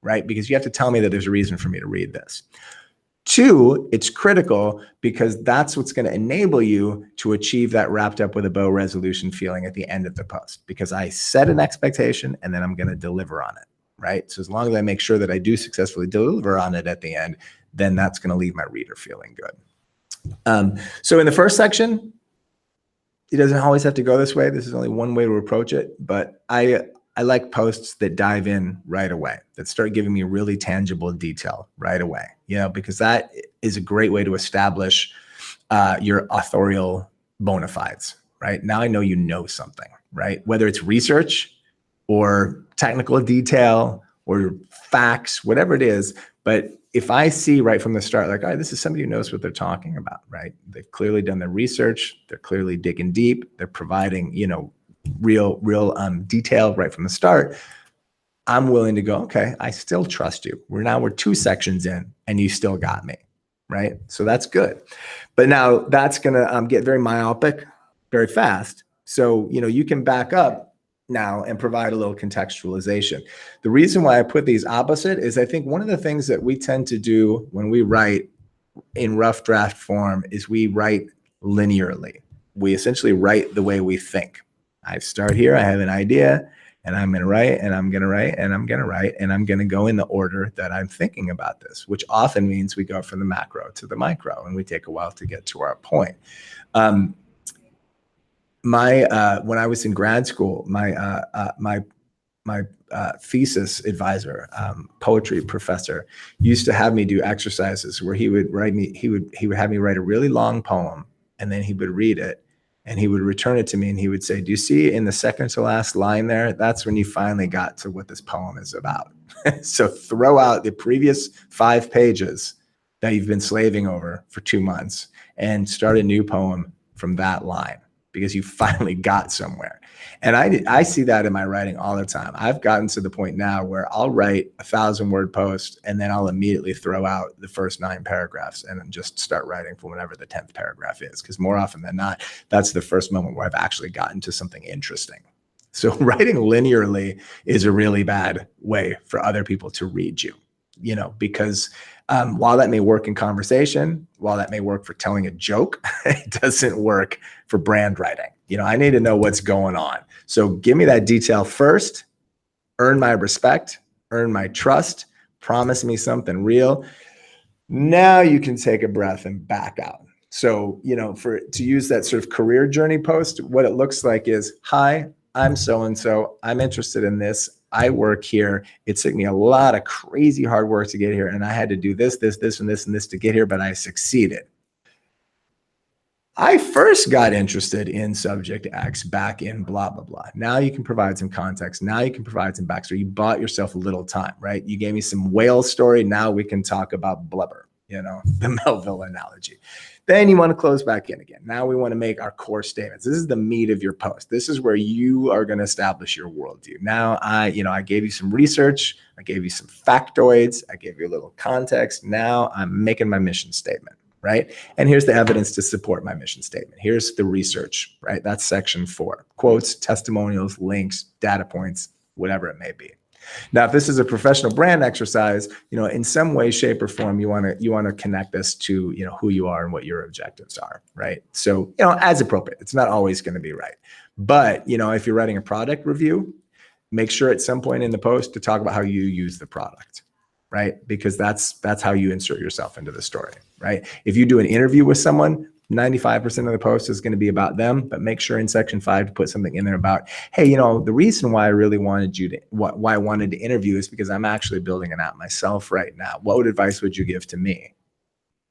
right? Because you have to tell me that there's a reason for me to read this. Two, it's critical because that's what's going to enable you to achieve that wrapped up with a bow resolution feeling at the end of the post, because I set an expectation and then I'm going to deliver on it. Right. So as long as I make sure that I do successfully deliver on it at the end, then that's going to leave my reader feeling good. So in the first section, it doesn't always have to go this way. This is only one way to approach it. But I like posts that dive in right away, that start giving me really tangible detail right away, because that is a great way to establish your authorial bona fides. Right. Now I know you know something, right? Whether it's research or technical detail or facts, whatever it is. But if I see right from the start, like, all right, this is somebody who knows what they're talking about, right? They've clearly done their research. They're clearly digging deep. They're providing, real detail right from the start. I'm willing to go, okay, I still trust you. We're 2 sections in and you still got me, right? So that's good. But now that's going to get very myopic very fast. So, you can back up now and provide a little contextualization. The reason why I put these opposite is I think one of the things that we tend to do when we write in rough draft form is we write linearly. We essentially write the way we think. I start here, I have an idea, and I'm going to write, and I'm going to write, and I'm going to write, and I'm going to go in the order that I'm thinking about this, which often means we go from the macro to the micro, and we take a while to get to our point. When I was in grad school, my thesis advisor, poetry professor, used to have me do exercises where he would have me write a really long poem, and then he would read it and he would return it to me and he would say, do you see in the second to last line there? That's when you finally got to what this poem is about. So throw out the previous 5 pages that you've been slaving over for 2 months and start a new poem from that line, because you finally got somewhere. And I see that in my writing all the time. I've gotten to the point now where I'll write a 1,000-word post and then I'll immediately throw out the first 9 paragraphs and then just start writing for whatever the 10th paragraph is. Because more often than not, that's the first moment where I've actually gotten to something interesting. So writing linearly is a really bad way for other people to read you, because while that may work in conversation, while that may work for telling a joke, it doesn't work for brand writing. I need to know what's going on. So give me that detail first, earn my respect, earn my trust, promise me something real. Now you can take a breath and back out. So, to use that sort of career journey post, what it looks like is, hi, I'm so-and-so, I'm interested in this. I work here. It took me a lot of crazy hard work to get here. And I had to do this, and this, and this to get here, but I succeeded. I first got interested in subject X back in blah, blah, blah. Now you can provide some context. Now you can provide some backstory. You bought yourself a little time, right? You gave me some whale story. Now we can talk about blubber, the Melville analogy. Then you want to close back in again. Now we want to make our core statements. This is the meat of your post. This is where you are going to establish your worldview. Now I gave you some research. I gave you some factoids. I gave you a little context. Now I'm making my mission statement. Right? And here's the evidence to support my mission statement. Here's the research, right? That's section 4. Quotes, testimonials, links, data points, whatever it may be. Now, if this is a professional brand exercise, in some way, shape, or form, you want to connect this to, who you are and what your objectives are, right? So, as appropriate. It's not always going to be right. But, if you're writing a product review, make sure at some point in the post to talk about how you use the product. Right? Because that's how you insert yourself into the story, right? If you do an interview with someone, 95% of the post is going to be about them, but make sure in section 5 to put something in there about, hey, the reason why I really wanted why I wanted to interview is because I'm actually building an app myself right now. What advice would you give to me?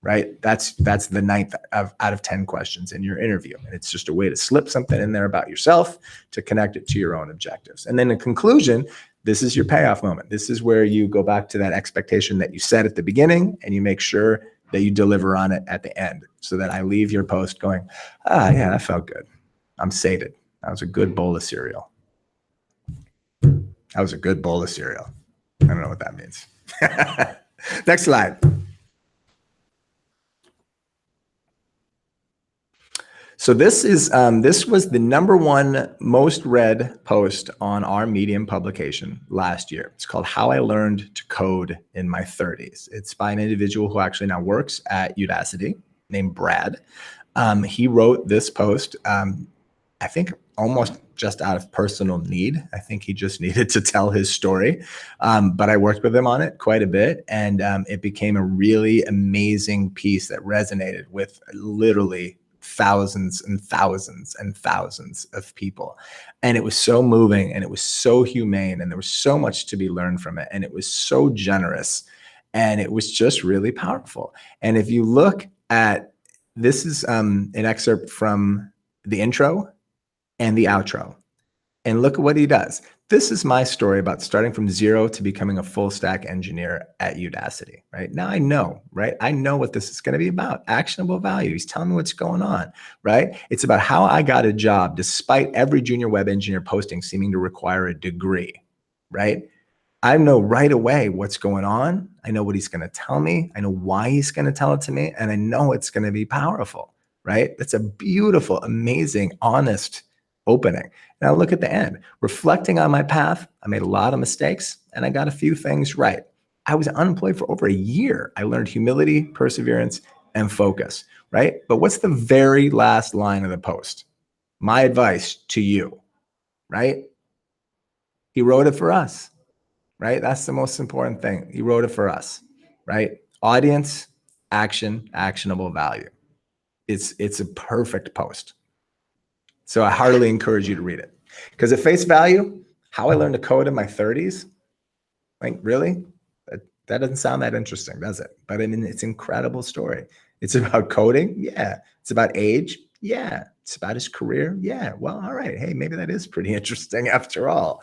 Right? That's the 9th out of 10 questions in your interview. And it's just a way to slip something in there about yourself to connect it to your own objectives. And then in conclusion, this is your payoff moment. This is where you go back to that expectation that you set at the beginning and you make sure that you deliver on it at the end so that I leave your post going, yeah, that felt good. I'm sated. That was a good bowl of cereal. That was a good bowl of cereal. I don't know what that means. Next slide. So this was the #1 most read post on our Medium publication last year. It's called How I Learned to Code in My 30s. It's by an individual who actually now works at Udacity named Brad. He wrote this post, I think almost just out of personal need. I think he just needed to tell his story. But I worked with him on it quite a bit, and it became a really amazing piece that resonated with literally thousands and thousands and thousands of people. And it was so moving and it was so humane and there was so much to be learned from it. And it was so generous and it was just really powerful. And if you look at, this is an excerpt from the intro and the outro. And look at what he does. This is my story about starting from zero to becoming a full stack engineer at Udacity, right? Now I know, right? I know what this is going to be about. Actionable value. He's telling me what's going on, right? It's about how I got a job despite every junior web engineer posting seeming to require a degree, right? I know right away what's going on. I know what he's going to tell me. I know why he's going to tell it to me. And I know it's going to be powerful, right? It's a beautiful, amazing, honest opening. Now look at the end. Reflecting on my path, I made a lot of mistakes and I got a few things right. I was unemployed for over a year. I learned humility, perseverance, and focus, right? But what's the very last line of the post? My advice to you, right? He wrote it for us, right? That's the most important thing. He wrote it for us, right? Audience, action, actionable value. It's a perfect post. So I heartily encourage you to read it. Because at face value, how I learned to code in my 30s, like really? That doesn't sound that interesting, does it? But I mean, it's an incredible story. It's about coding? Yeah. It's about age? Yeah. It's about his career? Yeah. Well, all right. Hey, maybe that is pretty interesting after all,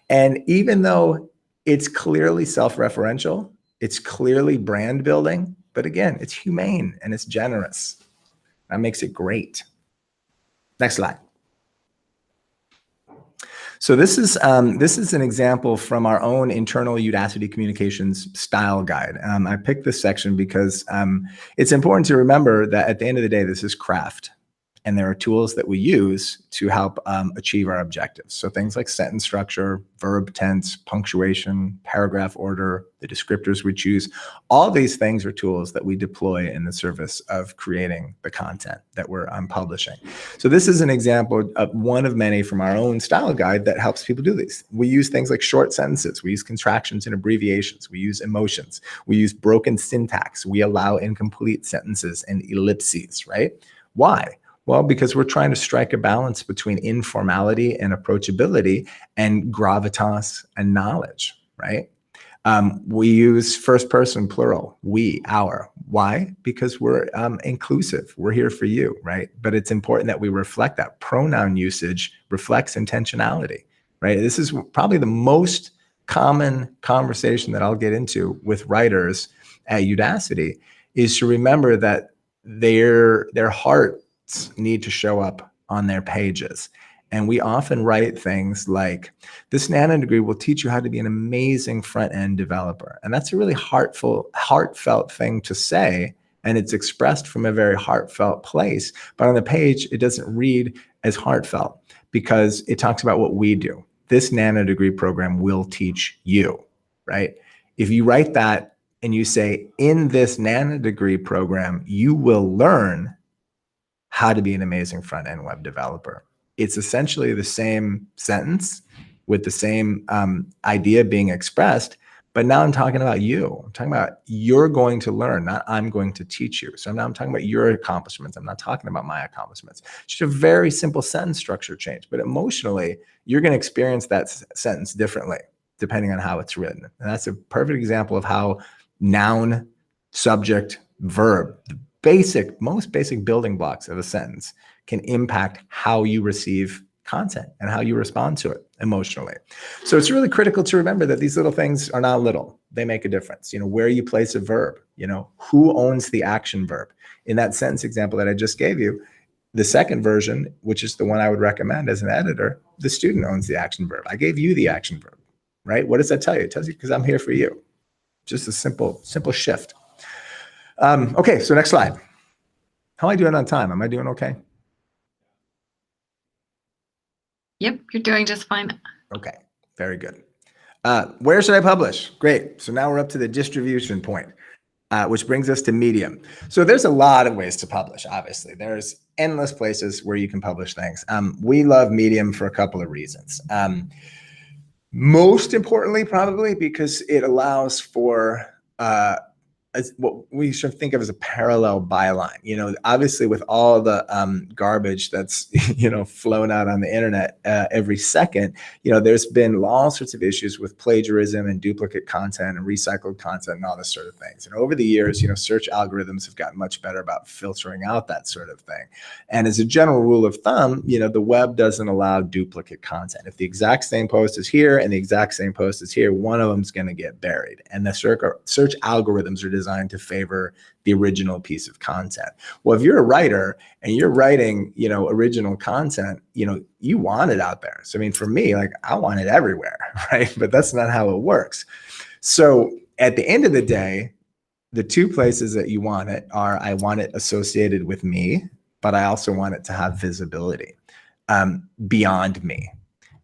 And even though it's clearly self-referential, it's clearly brand building, but again, it's humane and it's generous. That makes it great. Next slide. So this is an example from our own internal Udacity communications style guide. I picked this section because it's important to remember that at the end of the day, this is craft. And there are tools that we use to help achieve our objectives. So things like sentence structure, verb tense, punctuation, paragraph order, the descriptors we choose, all these things are tools that we deploy in the service of creating the content that we're publishing. So this is an example of one of many from our own style guide that helps people do these. We use things like short sentences. We use contractions and abbreviations. We use emotions. We use broken syntax. We allow incomplete sentences and ellipses, right? Why? Well, because we're trying to strike a balance between informality and approachability and gravitas and knowledge, right? We use first person plural, we, our. Why? Because we're inclusive. We're here for you, right? But it's important that we reflect that. Pronoun usage reflects intentionality, right? This is probably the most common conversation that I'll get into with writers at Udacity, is to remember that their hearts need to show up on their pages. And we often write things like, this nanodegree will teach you how to be an amazing front-end developer. And that's a really heartfelt thing to say. And it's expressed from a very heartfelt place. But on the page, it doesn't read as heartfelt because it talks about what we do. This nanodegree program will teach you, right? If you write that and you say, in this nanodegree program, you will learn how to be an amazing front-end web developer. It's essentially the same sentence with the same idea being expressed, but now I'm talking about you. I'm talking about you're going to learn, not I'm going to teach you. So now I'm talking about your accomplishments. I'm not talking about my accomplishments. It's just a very simple sentence structure change, but emotionally, you're going to experience that sentence differently depending on how it's written. And that's a perfect example of how noun, subject, verb, the most basic building blocks of a sentence can impact how you receive content and how you respond to it emotionally. So it's really critical to remember that these little things are not little. They make a difference. Where you place a verb, who owns the action verb. In that sentence example that I just gave you, the second version, which is the one I would recommend as an editor, the student owns the action verb. I gave you the action verb, right? What does that tell you? It tells you because I'm here for you. Just a simple shift. Okay, so next slide. How am I doing on time? Am I doing okay? Yep, you're doing just fine. Okay, very good. Where should I publish? Great. So now we're up to the distribution point, which brings us to Medium. So there's a lot of ways to publish, obviously. There's endless places where you can publish things. We love Medium for a couple of reasons. Most importantly, probably because it allows for what we should think of as a parallel byline. Obviously with all the garbage that's, flown out on the internet every second, there's been all sorts of issues with plagiarism and duplicate content and recycled content and all this sort of things. And over the years, search algorithms have gotten much better about filtering out that sort of thing. And as a general rule of thumb, the web doesn't allow duplicate content. If the exact same post is here and the exact same post is here, one of them is going to get buried. And the search algorithms are designed to favor the original piece of content. Well, if you're a writer and you're writing, original content, you want it out there. So, for me, I want it everywhere, right? But that's not how it works. So at the end of the day, the two places that you want it are, I want it associated with me, but I also want it to have visibility beyond me.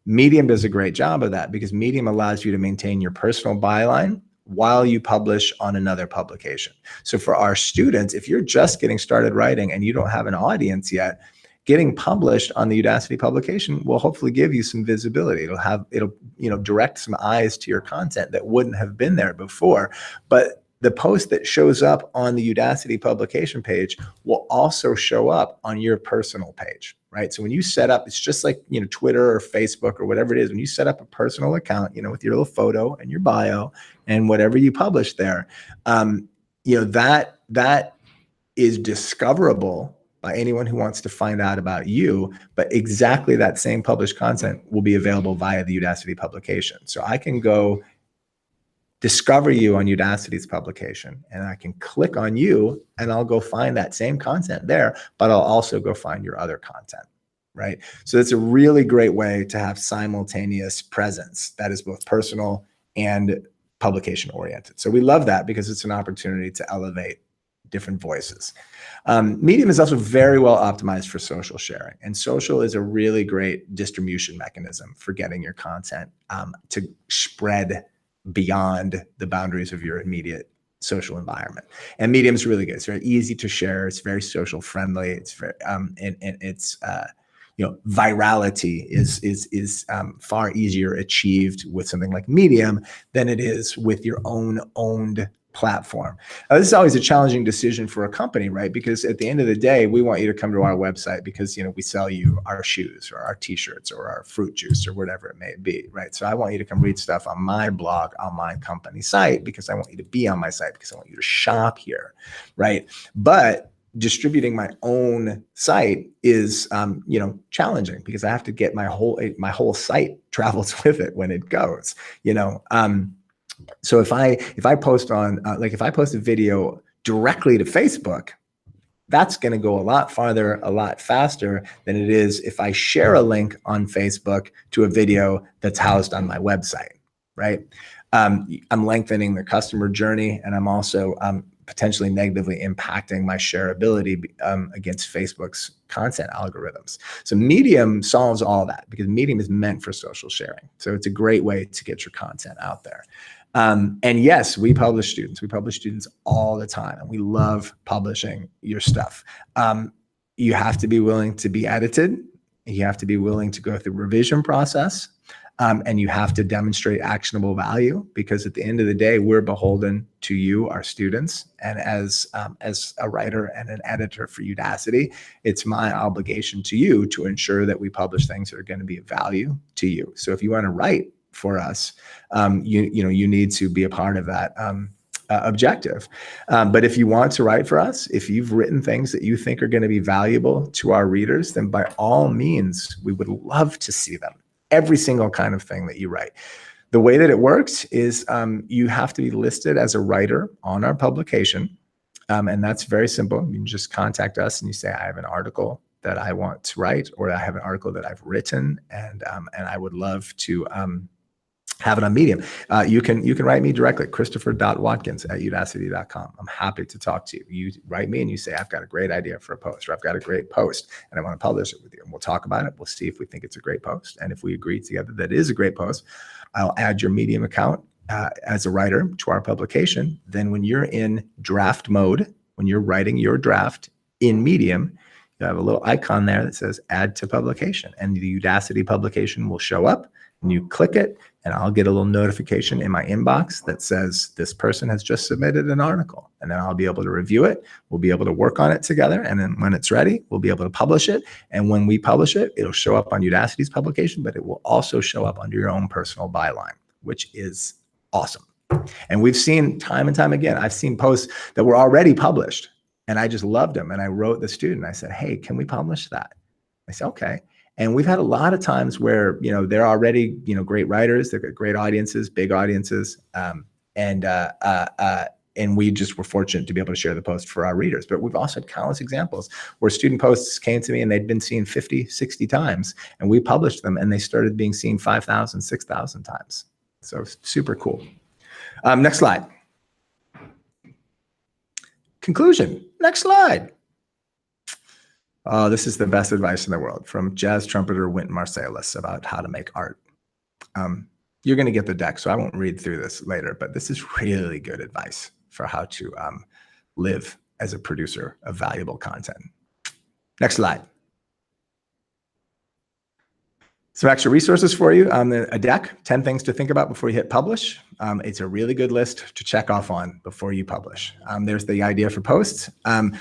Medium does a great job of that because Medium allows you to maintain your personal byline while you publish on another publication. So for our students, if you're just getting started writing and you don't have an audience yet, getting published on the Udacity publication will hopefully give you some visibility. It'll direct some eyes to your content that wouldn't have been there before. But the post that shows up on the Udacity publication page will also show up on your personal page, right? So when you set up, it's just like, Twitter or Facebook or whatever it is. When you set up a personal account, with your little photo and your bio and whatever you publish there, that is discoverable by anyone who wants to find out about you, but exactly that same published content will be available via the Udacity publication. So I can go discover you on Udacity's publication, and I can click on you and I'll go find that same content there, but I'll also go find your other content, right? So it's a really great way to have simultaneous presence that is both personal and publication oriented. So we love that because it's an opportunity to elevate different voices. Medium is also very well optimized for social sharing, and social is a really great distribution mechanism for getting your content to spread beyond the boundaries of your immediate social environment. And Medium is really good. It's very easy to share. It's very social friendly. It's very and it's virality is far easier achieved with something like Medium than it is with your owned platform. This is always a challenging decision for a company, right? Because at the end of the day, we want you to come to our website because, you know, we sell you our shoes or our t-shirts or our fruit juice or whatever it may be, right? So I want you to come read stuff on my blog, on my company site, because I want you to be on my site, because I want you to shop here, right? But distributing my own site is, you know, challenging because I have to get my whole site travels with it when it goes, you know. So if I post on, like if I post a video directly to Facebook, that's going to go a lot farther, a lot faster than it is if I share a link on Facebook to a video that's housed on my website, right? I'm lengthening the customer journey, and I'm also potentially negatively impacting my shareability against Facebook's content algorithms. So Medium solves all that because Medium is meant for social sharing. So it's a great way to get your content out there. And yes, we publish students. We publish students all the time, and we love publishing your stuff. You have to be willing to be edited. You have to be willing to go through revision process. And you have to demonstrate actionable value, because at the end of the day, we're beholden to you, our students. And as a writer and an editor for Udacity, it's my obligation to you to ensure that we publish things that are going to be of value to you. So if you want to write for us, you need to be a part of that objective. But if you want to write for us, if you've written things that you think are going to be valuable to our readers, then by all means, we would love to see them. Every single kind of thing that you write. The way that it works is you have to be listed as a writer on our publication. And that's very simple. You can just contact us and you say, I have an article that I want to write, or I have an article that I've written, and I would love to have it on Medium. You can write me directly, christopher.watkins@udacity.com. I'm happy to talk to you. You write me and you say, I've got a great idea for a post, or I've got a great post and I want to publish it with you. And we'll talk about it. We'll see if we think it's a great post. And if we agree together that it is a great post, I'll add your Medium account as a writer to our publication. Then when you're in draft mode, when you're writing your draft in Medium, you have a little icon there that says add to publication, and the Udacity publication will show up, and you click it, and I'll get a little notification in my inbox that says this person has just submitted an article, and then I'll be able to review it. We'll be able to work on it together, and then when it's ready, we'll be able to publish it. And when we publish it, it'll show up on Udacity's publication, but it will also show up under your own personal byline, which is awesome. And we've seen time and time again, I've seen posts that were already published, and I just loved them. And I wrote the student, I said, hey, can we publish that? I said, okay. And we've had a lot of times where, you know, they're already, you know, great writers, they've got great audiences, big audiences. And we just were fortunate to be able to share the post for our readers. But we've also had countless examples where student posts came to me and they'd been seen 50, 60 times, and we published them and they started being seen 5,000, 6,000 times. So super cool. Next slide. Conclusion. Next slide. Oh, this is the best advice in the world from jazz trumpeter Wynton Marsalis about how to make art. You're going to get the deck, so I won't read through this later, but this is really good advice for how to live as a producer of valuable content. Next slide. Some extra resources for you. A deck, 10 things to think about before you hit publish. It's a really good list to check off on before you publish. There's the idea for posts.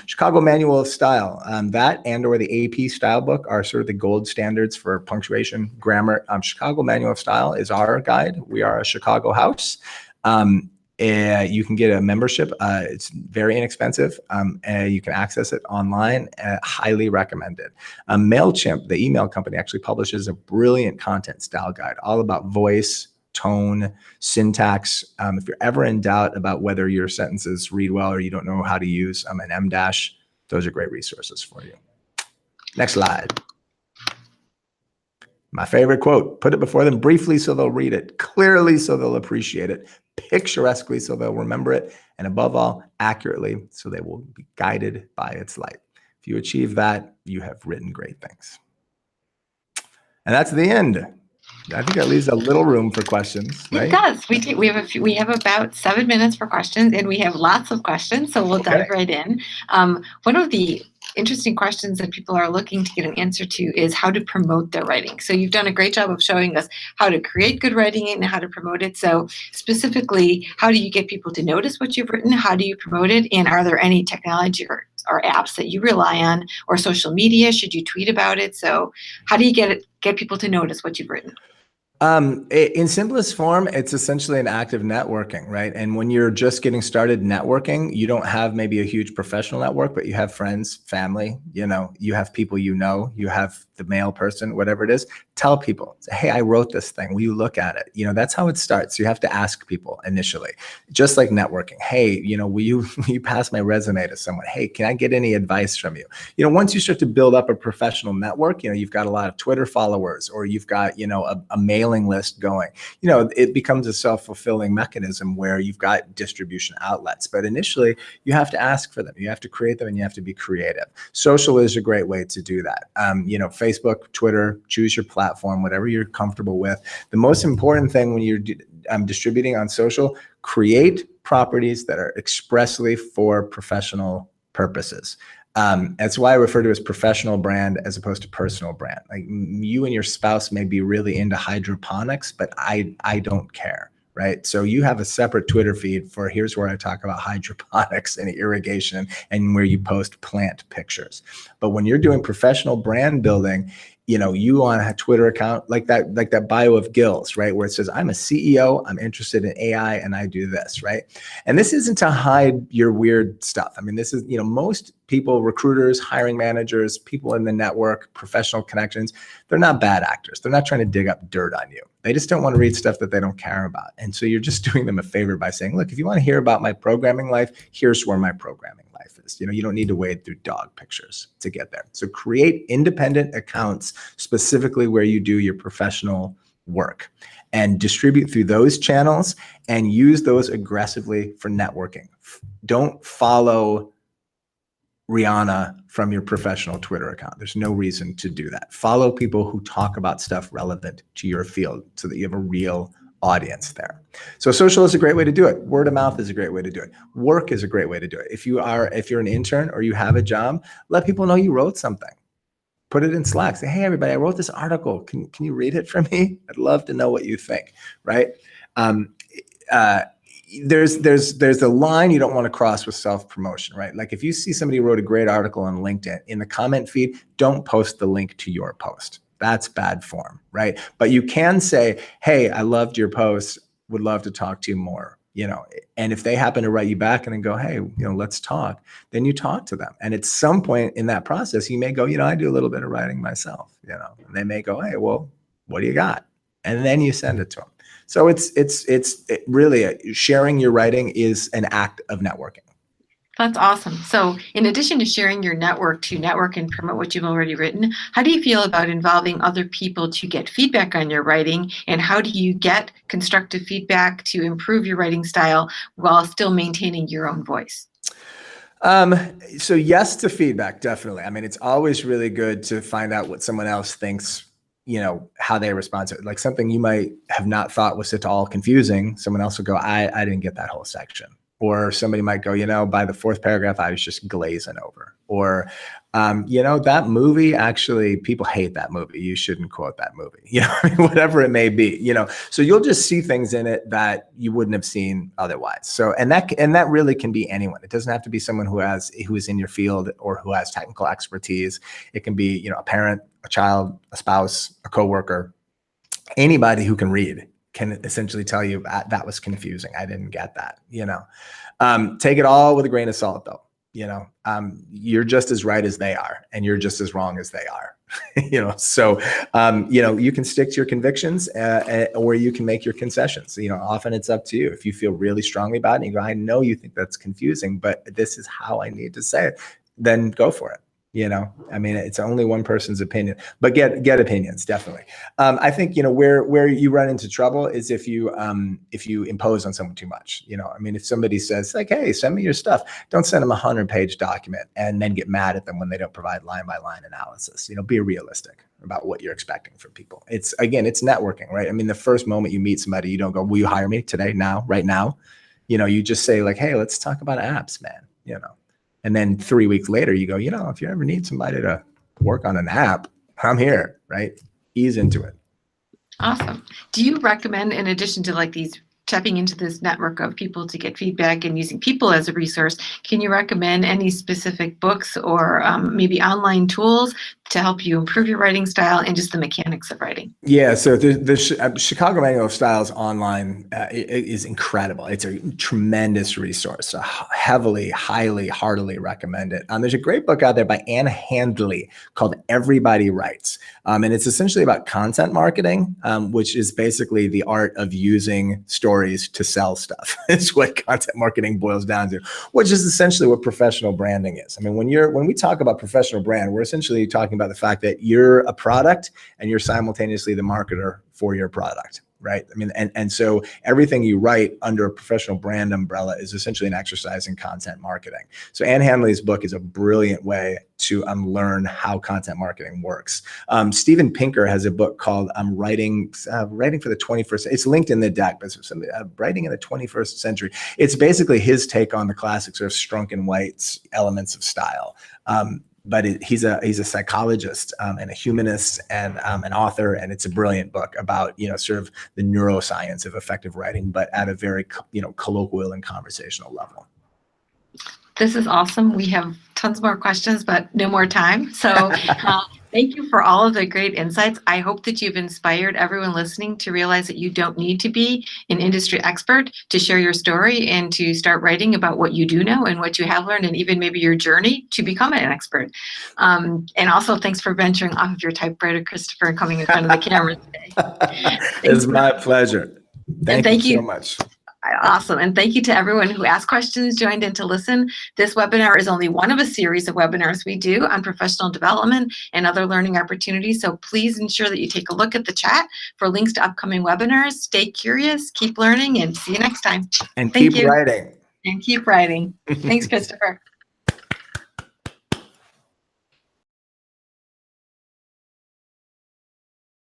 Chicago Manual of Style, that and or the AP style book are sort of the gold standards for punctuation, grammar. Chicago Manual of Style is our guide. We are a Chicago house. You can get a membership. It's very inexpensive. You can access it online. Highly recommended. MailChimp, the email company, actually publishes a brilliant content style guide all about voice, tone, syntax. If you're ever in doubt about whether your sentences read well or you don't know how to use an M-dash, those are great resources for you. Next slide. My favorite quote, put it before them briefly so they'll read it, clearly so they'll appreciate it, picturesquely so they'll remember it, and above all, accurately so they will be guided by its light. If you achieve that, you have written great things. And that's the end. I think that leaves a little room for questions, right? It does. We do. We have about 7 minutes for questions, and we have lots of questions, so we'll dive right in. One of the interesting questions that people are looking to get an answer to is how to promote their writing. So you've done a great job of showing us how to create good writing and how to promote it. So specifically, how do you get people to notice what you've written? How do you promote it? And are there any technology or apps that you rely on, or social media? Should you tweet about it? So how do you get people to notice what you've written? In simplest form, it's essentially an act of networking, right? And when you're just getting started networking, you don't have maybe a huge professional network, but you have friends, family, you have people, you have the mail person, whatever it is. Tell people, say, hey, I wrote this thing. Will you look at it? That's how it starts. You have to ask people initially, just like networking. Hey, will you pass my resume to someone? Hey, can I get any advice from you? Once you start to build up a professional network, you've got a lot of Twitter followers, or you've got, a mailing list going, it becomes a self-fulfilling mechanism where you've got distribution outlets. But initially, you have to ask for them. You have to create them, and you have to be creative. Social is a great way to do that. Facebook, Twitter, choose your platform, whatever you're comfortable with. The most important thing when you're distributing on social, create properties that are expressly for professional purposes. That's why I refer to it as professional brand as opposed to personal brand. Like, you and your spouse may be really into hydroponics, but I don't care, right? So you have a separate Twitter feed for here's where I talk about hydroponics and irrigation and where you post plant pictures. But when you're doing professional brand building, you on a Twitter account like that bio of Gil's, right? Where it says, I'm a CEO, I'm interested in AI, and I do this, right? And this isn't to hide your weird stuff. I mean, this is, most people, recruiters, hiring managers, people in the network, professional connections, they're not bad actors. They're not trying to dig up dirt on you. They just don't want to read stuff that they don't care about. And so you're just doing them a favor by saying, look, if you want to hear about my programming life, here's where my programming life is. You don't need to wade through dog pictures to get there. So create independent accounts specifically where you do your professional work and distribute through those channels and use those aggressively for networking. Don't follow Rihanna from your professional Twitter account. There's no reason to do that. Follow people who talk about stuff relevant to your field so that you have a real audience there. So social is a great way to do it. Word of mouth is a great way to do it. Work is a great way to do it. If you're an intern or you have a job, let people know you wrote something. Put it in Slack. Say, hey, everybody, I wrote this article. Can you read it for me? I'd love to know what you think, right? There's a line you don't want to cross with self-promotion, right? Like, if you see somebody wrote a great article on LinkedIn, in the comment feed, don't post the link to your post. That's bad form, right? But you can say, hey, I loved your post, would love to talk to you more, and if they happen to write you back and then go, hey, let's talk, then you talk to them. And at some point in that process, you may go, I do a little bit of writing myself, and they may go, hey, well, what do you got? And then you send it to them. So it's really sharing your writing is an act of networking. That's awesome. So in addition to sharing your network to network and promote what you've already written, how do you feel about involving other people to get feedback on your writing? And how do you get constructive feedback to improve your writing style while still maintaining your own voice? So yes to feedback, definitely. I mean, it's always really good to find out what someone else thinks, how they respond to it. Like, something you might have not thought was at all confusing, someone else will go, I didn't get that whole section. Or somebody might go, by the fourth paragraph, I was just glazing over. Or, that movie, actually, people hate that movie. You shouldn't quote that movie, whatever it may be, So you'll just see things in it that you wouldn't have seen otherwise. So, and that really can be anyone. It doesn't have to be someone who is in your field or who has technical expertise. It can be, a parent, a child, a spouse, a coworker, anybody who can read can essentially tell you that was confusing. I didn't get that, take it all with a grain of salt though. You're just as right as they are, and you're just as wrong as they are, so, you can stick to your convictions or you can make your concessions. Often it's up to you. If you feel really strongly about it and you go, I know you think that's confusing, but this is how I need to say it, then go for it. I mean, it's only one person's opinion, but get opinions, definitely. I think, where you run into trouble is if you impose on someone too much. I mean, if somebody says like, hey, send me your stuff, don't send them a 100-page document and then get mad at them when they don't provide line by line analysis. Be realistic about what you're expecting from people. It's networking, right? I mean, the first moment you meet somebody, you don't go, will you hire me today, now, right now? You just say like, hey, let's talk about apps, man. And then 3 weeks later, you go, if you ever need somebody to work on an app, I'm here, right? Ease into it. Awesome. Do you recommend, in addition to like these tapping into this network of people to get feedback and using people as a resource, can you recommend any specific books or maybe online tools to help you improve your writing style and just the mechanics of writing? Yeah, so the Chicago Manual of Styles online is incredible. It's a tremendous resource. So highly, heartily recommend it. There's a great book out there by Ann Handley called Everybody Writes. And it's essentially about content marketing, which is basically the art of using stories to sell stuff. It's what content marketing boils down to, which is essentially what professional branding is. I mean, when we talk about professional brand, we're essentially talking about the fact that you're a product and you're simultaneously the marketer for your product, right? I mean, and so everything you write under a professional brand umbrella is essentially an exercise in content marketing. So Ann Handley's book is a brilliant way to learn how content marketing works. Steven Pinker has a book called Writing for the 21st. It's linked in the deck, but it's Writing in the 21st Century. It's basically his take on the classic sort of Strunk and White's elements of style. But he's a psychologist and a humanist and an author, and it's a brilliant book about sort of the neuroscience of effective writing, but at a very colloquial and conversational level. This is awesome. We have tons more questions, but no more time. So thank you for all of the great insights. I hope that you've inspired everyone listening to realize that you don't need to be an industry expert to share your story and to start writing about what you do know and what you have learned, and even maybe your journey to become an expert. And also, thanks for venturing off of your typewriter, Christopher, and coming in front of the camera today. It's my pleasure. Thank you so much. Awesome. And thank you to everyone who asked questions, joined in to listen. This webinar is only one of a series of webinars we do on professional development and other learning opportunities. So please ensure that you take a look at the chat for links to upcoming webinars. Stay curious, keep learning, and see you next time. And keep writing. And keep writing. Thanks, Christopher.